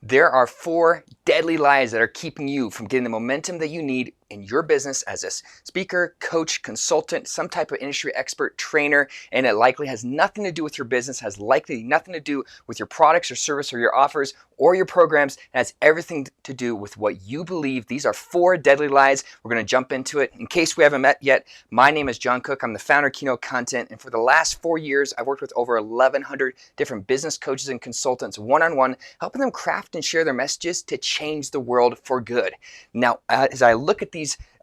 There are 4 deadly lies that are keeping you from getting the momentum that you need in your business as a speaker, coach, consultant, some type of industry expert, trainer, and it likely has nothing to do with your business, has likely nothing to do with your products or service or your offers or your programs. It has everything to do with what you believe. These are 4 deadly lies. We're going to jump into it. In case we haven't met yet, my name is John Cook. I'm the founder of Keynote Content, and for the last 4 years, I've worked with over 1,100 different business coaches and consultants one-on-one, helping them craft and share their messages to change the world for good. Now, as I look at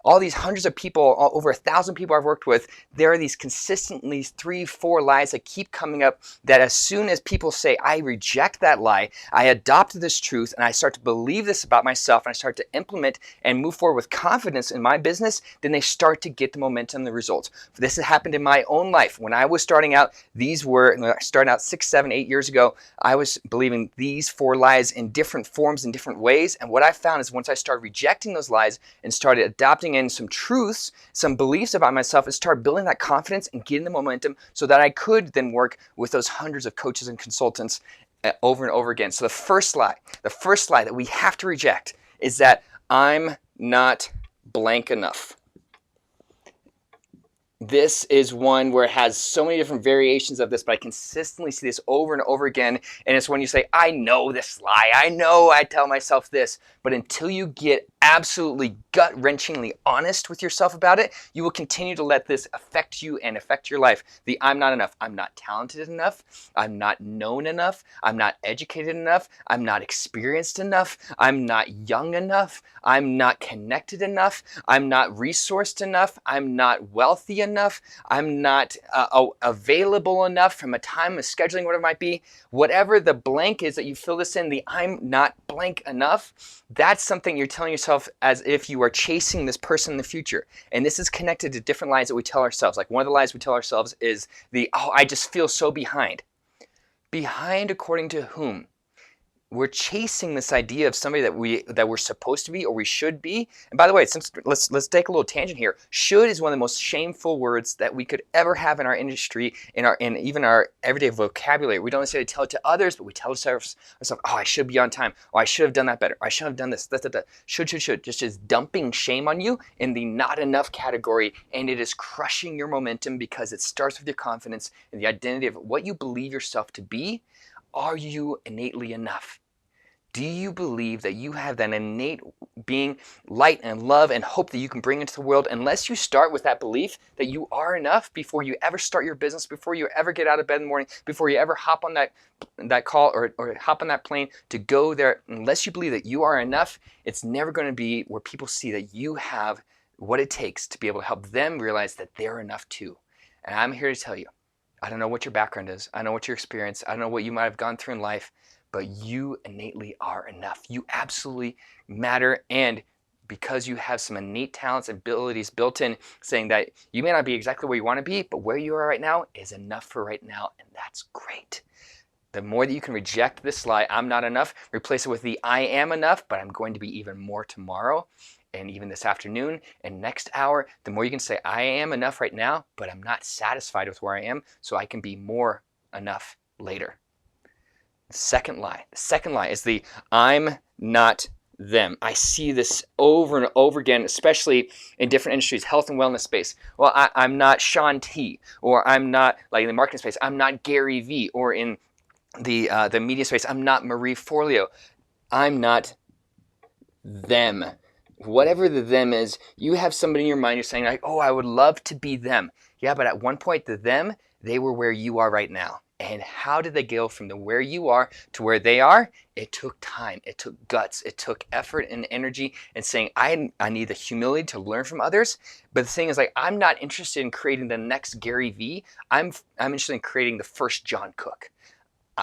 all these hundreds of people, over 1,000 people I've worked with, there are these consistently 3-4 lies that keep coming up that as soon as people say, I reject that lie, I adopt this truth, and I start to believe this about myself, and I start to implement and move forward with confidence in my business, then they start to get the momentum, the results. This has happened in my own life. When I was starting out, starting out 6, 7, 8 years ago, I was believing these 4 lies in different forms, in different ways, and what I found is once I started rejecting those lies and started adopting in some truths, some beliefs about myself, and start building that confidence and getting the momentum so that I could then work with those hundreds of coaches and consultants over and over again. So the first lie that we have to reject is that I'm not blank enough. This is one where it has so many different variations of this, but I consistently see this over and over again. And it's when you say, I know this lie. I know I tell myself this. But until you get absolutely gut-wrenchingly honest with yourself about it, you will continue to let this affect you and affect your life. The I'm not enough. I'm not talented enough. I'm not known enough. I'm not educated enough. I'm not experienced enough. I'm not young enough. I'm not connected enough. I'm not resourced enough. I'm not wealthy enough. I'm not available enough from a time of scheduling, whatever it might be. Whatever the blank is that you fill this in, the I'm not blank enough, that's something you're telling yourself as if you are chasing this person in the future. And this is connected to different lies that we tell ourselves. Like one of the lies we tell ourselves is I just feel so behind. Behind according to whom? We're chasing this idea of somebody that we're supposed to be or we should be. And by the way, let's take a little tangent here. Should is one of the most shameful words that we could ever have in our industry, in even our everyday vocabulary. We don't necessarily tell it to others, but we tell ourselves, oh, I should be on time. Or I should have done that better. Or I should have done this. Should. Just is dumping shame on you in the not enough category, and it is crushing your momentum because it starts with your confidence and the identity of what you believe yourself to be. Are you innately enough? Do you believe that you have that innate being, light and love and hope that you can bring into the world unless you start with that belief that you are enough before you ever start your business, before you ever get out of bed in the morning, before you ever hop on that call or hop on that plane to go there? Unless you believe that you are enough, it's never going to be where people see that you have what it takes to be able to help them realize that they're enough too. And I'm here to tell you, I don't know what your background is. I don't know what your experience. I don't know what you might have gone through in life, but you innately are enough. You absolutely matter. And because you have some innate talents and abilities built in, saying that you may not be exactly where you want to be, but where you are right now is enough for right now. And that's great. The more that you can reject this lie, I'm not enough, replace it with the I am enough, but I'm going to be even more tomorrow and even this afternoon and next hour, the more you can say, I am enough right now, but I'm not satisfied with where I am, so I can be more enough later. The second lie is the I'm not them. I see this over and over again, especially in different industries, health and wellness space. Well, I'm not Sean T, or I'm not, like in the marketing space, I'm not Gary V, or in the media space, I'm not Marie Forleo. I'm not them. Whatever the them is, you have somebody in your mind, you're saying like, oh, I would love to be them. Yeah, but at one point, the them, they were where you are right now. And how did they go from where you are to where they are? It took time. It took guts. It took effort and energy and saying, I need the humility to learn from others. But the thing is, like, I'm not interested in creating the next Gary V. I'm interested in creating the first John Cook.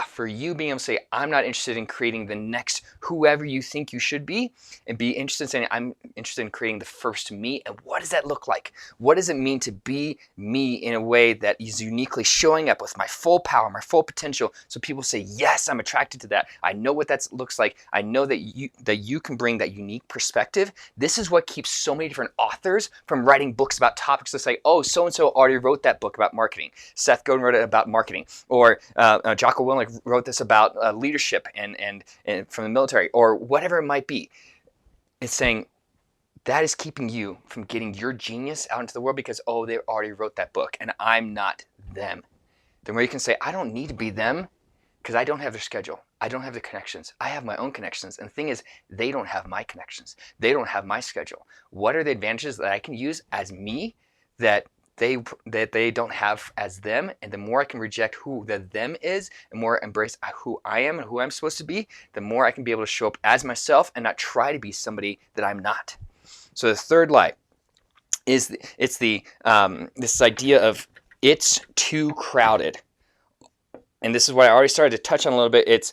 For you being able to say, I'm not interested in creating the next whoever you think you should be, and be interested in saying, I'm interested in creating the first me. And what does that look like? What does it mean to be me in a way that is uniquely showing up with my full power, my full potential, so people say, yes, I'm attracted to that. I know what that looks like. I know that you can bring that unique perspective. This is what keeps so many different authors from writing books about topics that say, oh, so-and-so already wrote that book about marketing. Seth Godin wrote it about marketing. Or Jocko Willink like wrote this about leadership and from the military or whatever it might be. It's saying that is keeping you from getting your genius out into the world because, oh, they already wrote that book and I'm not them. Then where you can say, I don't need to be them because I don't have their schedule. I don't have the connections. I have my own connections. And the thing is, they don't have my connections. They don't have my schedule. What are the advantages that I can use as me that they don't have as them? And the more I can reject who the them is and more embrace who I am and who I'm supposed to be, the more I can be able to show up as myself and not try to be somebody that I'm not. So the third lie is this idea of it's too crowded. And this is what I already started to touch on a little bit. It's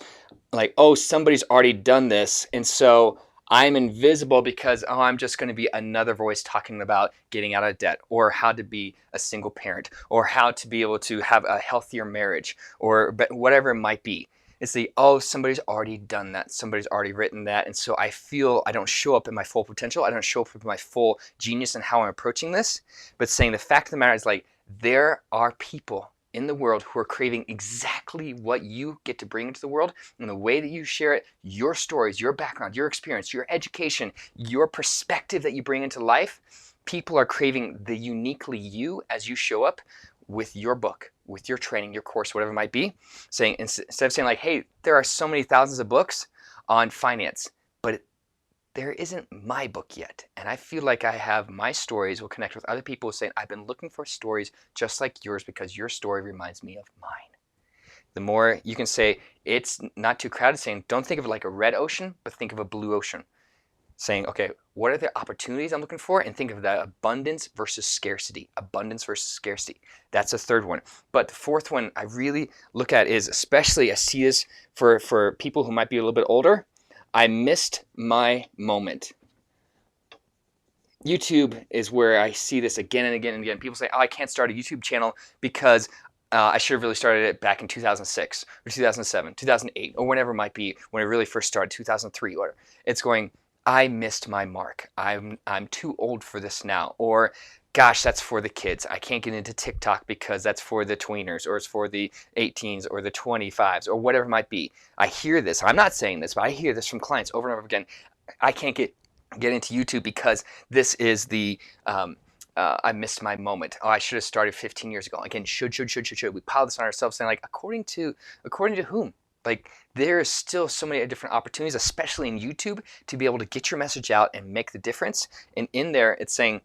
like, oh, somebody's already done this. And so I'm invisible because, oh, I'm just going to be another voice talking about getting out of debt or how to be a single parent or how to be able to have a healthier marriage or whatever it might be. It's oh, somebody's already done that. Somebody's already written that. And so I feel I don't show up in my full potential. I don't show up with my full genius and how I'm approaching this. But saying the fact of the matter is there are people in the world who are craving exactly what you get to bring into the world and the way that you share it, your stories, your background, your experience, your education, your perspective that you bring into life. People are craving the uniquely you as you show up with your book, with your training, your course, whatever it might be. Saying instead of saying hey, there are so many thousands of books on finance, but there isn't my book yet. And I feel like I have my stories will connect with other people saying, I've been looking for stories just like yours because your story reminds me of mine. The more you can say it's not too crowded, saying don't think of it like a red ocean, but think of a blue ocean. Saying, okay, what are the opportunities I'm looking for? And think of that abundance versus scarcity. Abundance versus scarcity. That's the third one. But the fourth one I really look at is, especially I see this for people who might be a little bit older, I missed my moment. YouTube is where I see this again and again and again. People say, oh, I can't start a YouTube channel because I should have really started it back in 2006 or 2007, 2008, or whenever it might be, when it really first started, 2003. Or it's going, I missed my mark. I'm too old for this now. Or gosh, that's for the kids. I can't get into TikTok because that's for the tweeners or it's for the 18s or the 25s or whatever it might be. I hear this. I'm not saying this, but I hear this from clients over and over again. I can't get into YouTube because this is the I missed my moment. Oh, I should have started 15 years ago. Again, should. We pile this on ourselves saying according to whom? There is still so many different opportunities, especially in YouTube, to be able to get your message out and make the difference. And in there, it's saying,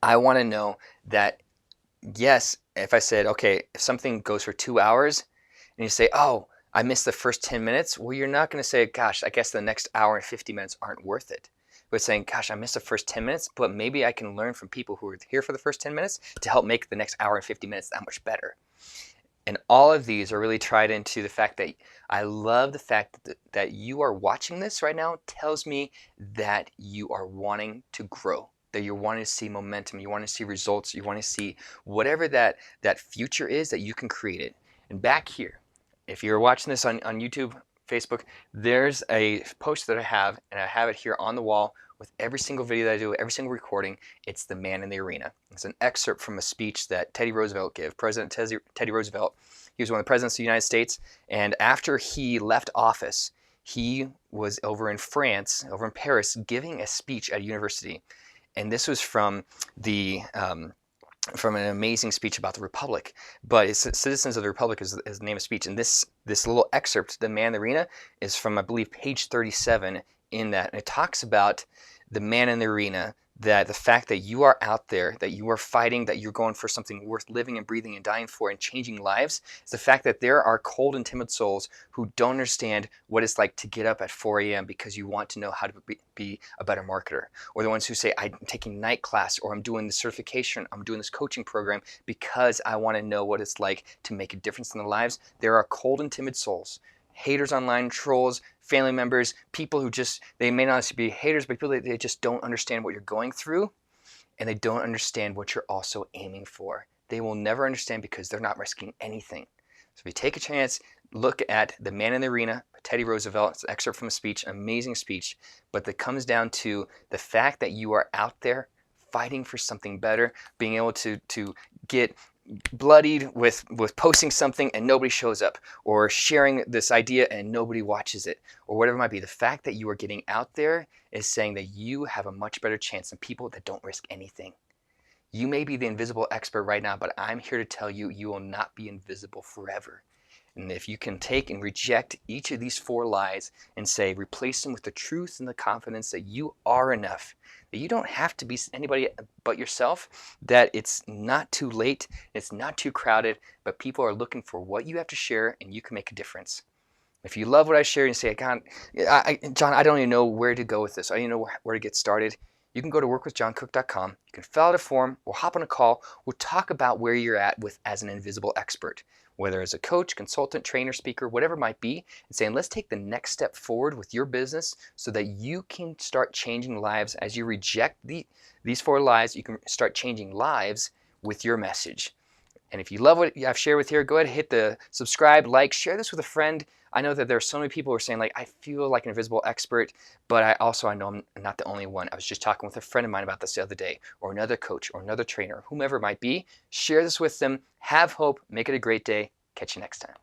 I want to know that, yes, if I said, okay, if something goes for 2 hours and you say, oh, I missed the first 10 minutes, well, you're not going to say, gosh, I guess the next hour and 50 minutes aren't worth it. But saying, gosh, I missed the first 10 minutes, but maybe I can learn from people who were here for the first 10 minutes to help make the next hour and 50 minutes that much better. And all of these are really tied into the fact that I love the fact that you are watching this right now tells me that you are wanting to grow, that you're wanting to see momentum, you want to see results, you want to see whatever that future is that you can create it. And back here, if you're watching this on YouTube, Facebook, there's a post that I have, and I have it here on the wall with every single video that I do, every single recording. It's the man in the arena. It's an excerpt from a speech that Teddy Roosevelt gave. President Teddy Roosevelt, he was one of the presidents of the United States, and after he left office, he was over in France, over in Paris, giving a speech at a university. And this was from an amazing speech about the Republic, but it's Citizens of the Republic is the name of the speech. And this little excerpt, the man in the arena, is from, I believe, page 37 in that. And it talks about the man in the arena, that the fact that you are out there, that you are fighting, that you're going for something worth living and breathing and dying for and changing lives, is the fact that there are cold and timid souls who don't understand what it's like to get up at 4 a.m. because you want to know how to be a better marketer. Or the ones who say, I'm taking night class, or I'm doing this certification, I'm doing this coaching program because I want to know what it's like to make a difference in their lives. There are cold and timid souls, haters online, trolls, family members, people who just, they may not be haters, but people, they just don't understand what you're going through, and they don't understand what you're also aiming for. They will never understand because they're not risking anything. So if you take a chance, look at The Man in the Arena by Teddy Roosevelt. It's an excerpt from a speech, an amazing speech, but that comes down to the fact that you are out there fighting for something better, being able to get bloodied with posting something and nobody shows up, or sharing this idea and nobody watches it, or whatever it might be. The fact that you are getting out there is saying that you have a much better chance than people that don't risk anything. You may be the invisible expert right now, but I'm here to tell you, you will not be invisible forever. And if you can take and reject each of these 4 lies and say, replace them with the truth and the confidence that you are enough, that you don't have to be anybody but yourself, that it's not too late, it's not too crowded, but people are looking for what you have to share and you can make a difference. If you love what I share and say, God, John, I don't even know where to go with this. I don't even know where to get started. You can go to workwithjohncook.com. You can fill out a form. We'll hop on a call. We'll talk about where you're at with as an invisible expert, whether as a coach, consultant, trainer, speaker, whatever it might be, and saying, let's take the next step forward with your business so that you can start changing lives. As you reject these 4 lies, you can start changing lives with your message. And if you love what I've shared with here, go ahead and hit the subscribe, like, share this with a friend. I know that there are so many people who are saying, like, I feel like an invisible expert, but I know I'm not the only one. I was just talking with a friend of mine about this the other day, or another coach, or another trainer, whomever it might be. Share this with them. Have hope. Make it a great day. Catch you next time.